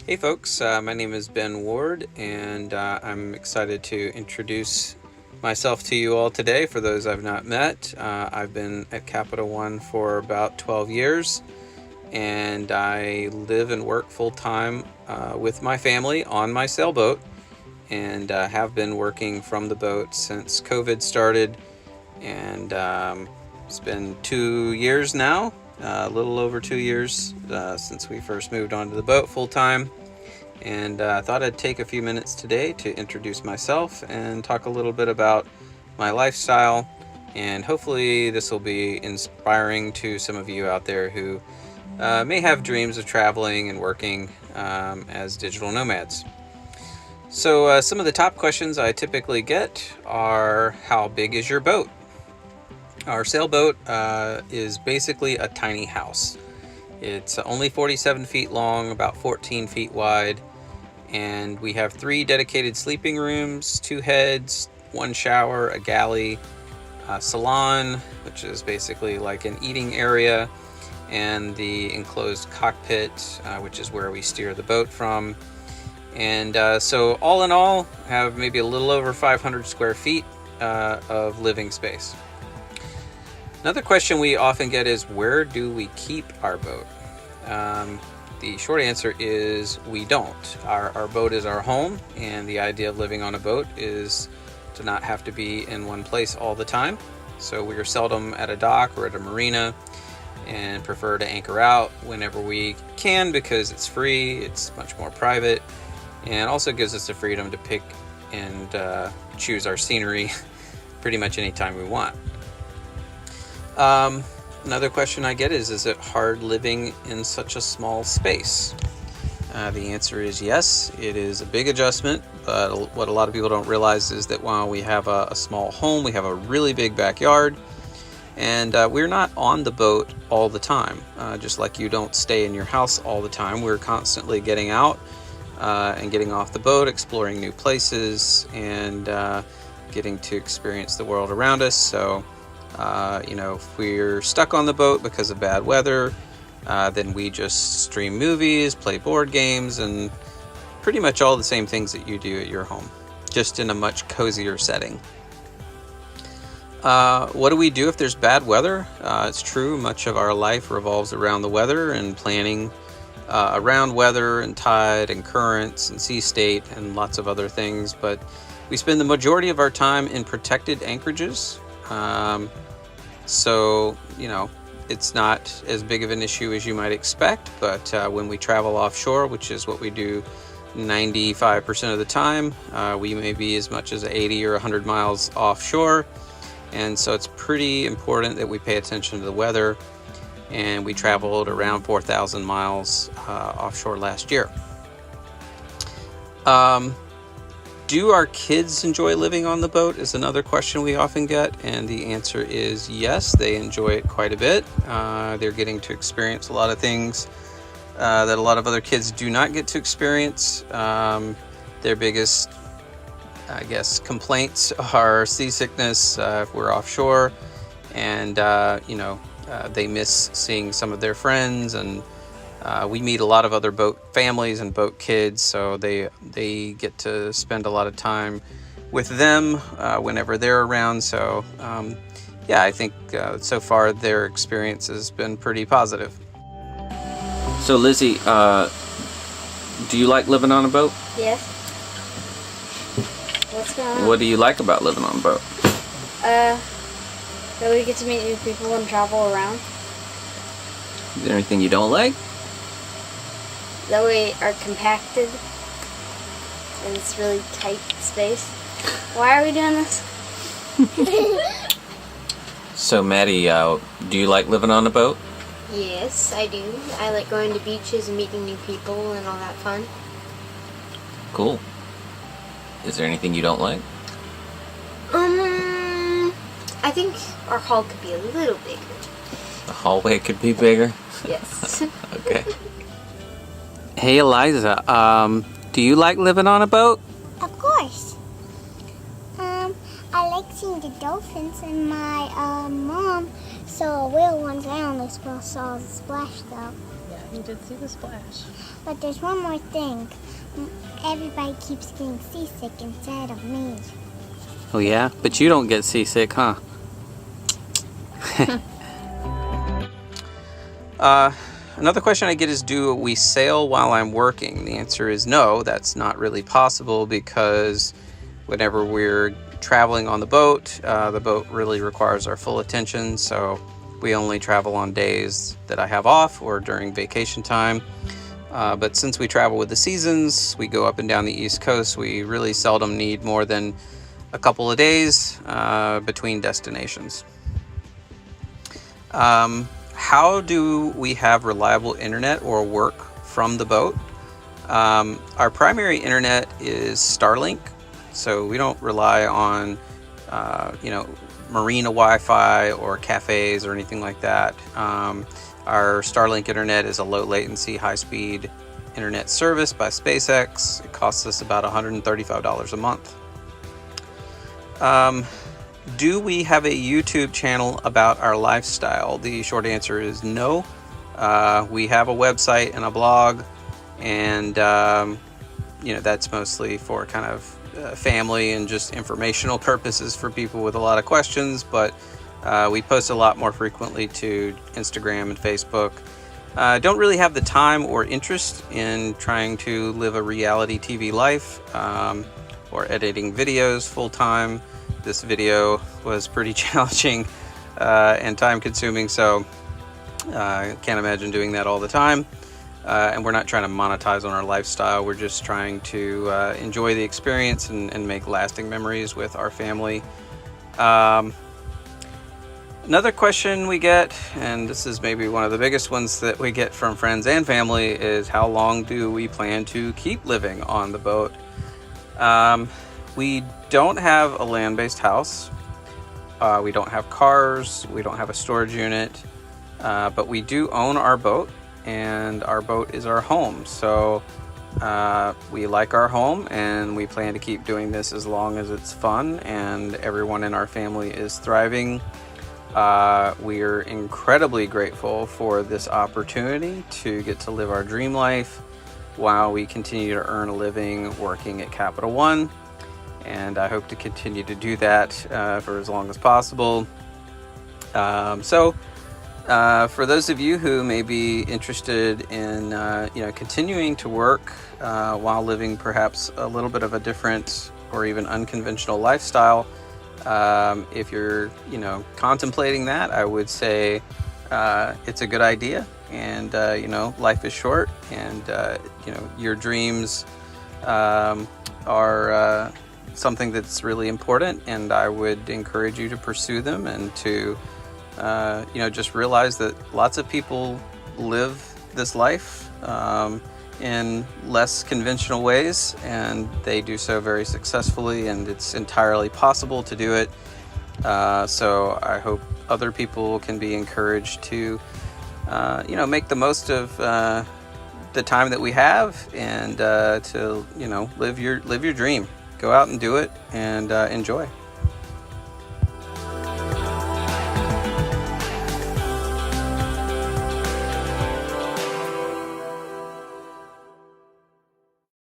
Hey folks, my name is Ben Ward, and I'm excited to introduce myself to you all today. For those I've not met, I've been at Capital One for about 12 years, and I live and work full time with my family on my sailboat, and have been working from the boat since COVID started. And it's been 2 years now, a little over 2 years since we first moved onto the boat full time. And I thought I'd take a few minutes today to introduce myself and talk a little bit about my lifestyle. And hopefully this will be inspiring to some of you out there who may have dreams of traveling and working as digital nomads. So some of the top questions I typically get are, how big is your boat? Our sailboat is basically a tiny house. It's only 47 feet long, about 14 feet wide, and we have 3 dedicated sleeping rooms, 2 heads, 1 shower, a galley, a salon, which is basically like an eating area, and the enclosed cockpit, which is where we steer the boat from. And so all in all, have maybe a little over 500 square feet of living space. Another question we often get is, where do we keep our boat? The short answer is we don't. Our boat is our home, and the idea of living on a boat is to not have to be in one place all the time. So we are seldom at a dock or at a marina, and prefer to anchor out whenever we can because it's free, it's much more private, and also gives us the freedom to pick and choose our scenery pretty much anytime we want. Another question I get is it hard living in such a small space? The answer is yes. It is a big adjustment, but what a lot of people don't realize is that while we have a small home, we have a really big backyard, and we're not on the boat all the time. Just like you don't stay in your house all the time, we're constantly getting out and getting off the boat, exploring new places, and getting to experience the world around us. So if we're stuck on the boat because of bad weather, then we just stream movies, play board games, and pretty much all the same things that you do at your home, just in a much cozier setting. What do we do if there's bad weather? It's true, much of our life revolves around the weather and planning around weather and tide and currents and sea state and lots of other things, but we spend the majority of our time in protected anchorages. So, it's not as big of an issue as you might expect, but when we travel offshore, which is what we do 95% of the time, we may be as much as 80 or 100 miles offshore, and so it's pretty important that we pay attention to the weather, and we traveled around 4,000 miles offshore last year. Do our kids enjoy living on the boat is another question we often get, and the answer is yes, they enjoy it quite a bit. They're getting to experience a lot of things that a lot of other kids do not get to experience. Their biggest, complaints are seasickness if we're offshore, and they miss seeing some of their friends, and we meet a lot of other boat families and boat kids, so they get to spend a lot of time with them whenever they're around. So I think so far their experience has been pretty positive. So Lizzie, do you like living on a boat? Yes. What's going on? What do you like about living on a boat? That we get to meet new people and travel around. Is there anything you don't like? That we are compacted in this really tight space. Why are we doing this? So Maddie, do you like living on a boat? Yes, I do. I like going to beaches and meeting new people and all that fun. Cool. Is there anything you don't like? I think our hall could be a little bigger. The hallway could be bigger? Yes. Okay. Hey Eliza, do you like living on a boat? Of course. I like seeing the dolphins, and my mom saw a whale one day on this saw the splash though. You did see the splash. But there's one more thing. Everybody keeps getting seasick instead of me. Oh yeah? But you don't get seasick, huh? Another question I get is, do we sail while I'm working? The answer is no, that's not really possible, because whenever we're traveling on the boat really requires our full attention, so we only travel on days that I have off or during vacation time. But since we travel with the seasons, we go up and down the East Coast, we really seldom need more than a couple of days between destinations. How do we have reliable internet or work from the boat? Our primary internet is Starlink, so we don't rely on marina Wi-Fi or cafes or anything like that. Our Starlink internet is a low latency, high speed internet service by SpaceX. It costs us about $135 a month. Do we have a YouTube channel about our lifestyle? The short answer is no. We have a website and a blog, and that's mostly for kind of family and just informational purposes for people with a lot of questions, but we post a lot more frequently to Instagram and Facebook. Don't really have the time or interest in trying to live a reality TV life or editing videos full time. This video was pretty challenging and time consuming, so I can't imagine doing that all the time. And we're not trying to monetize on our lifestyle. We're just trying to enjoy the experience and make lasting memories with our family. Another question we get, and this is maybe one of the biggest ones that we get from friends and family, is how long do we plan to keep living on the boat? We don't have a land-based house. We don't have cars. We don't have a storage unit. But we do own our boat, and our boat is our home. So we like our home, and we plan to keep doing this as long as it's fun and everyone in our family is thriving. We're incredibly grateful for this opportunity to get to live our dream life while we continue to earn a living working at Capital One. And I hope to continue to do that for as long as possible. So for those of you who may be interested in continuing to work while living perhaps a little bit of a different or even unconventional lifestyle, if you're contemplating that, I would say it's a good idea. And life is short, and your dreams are something that's really important, and I would encourage you to pursue them and to just realize that lots of people live this life in less conventional ways, and they do so very successfully, and it's entirely possible to do it. So I hope other people can be encouraged to make the most of the time that we have, and to live your dream. Go out and do it, and enjoy.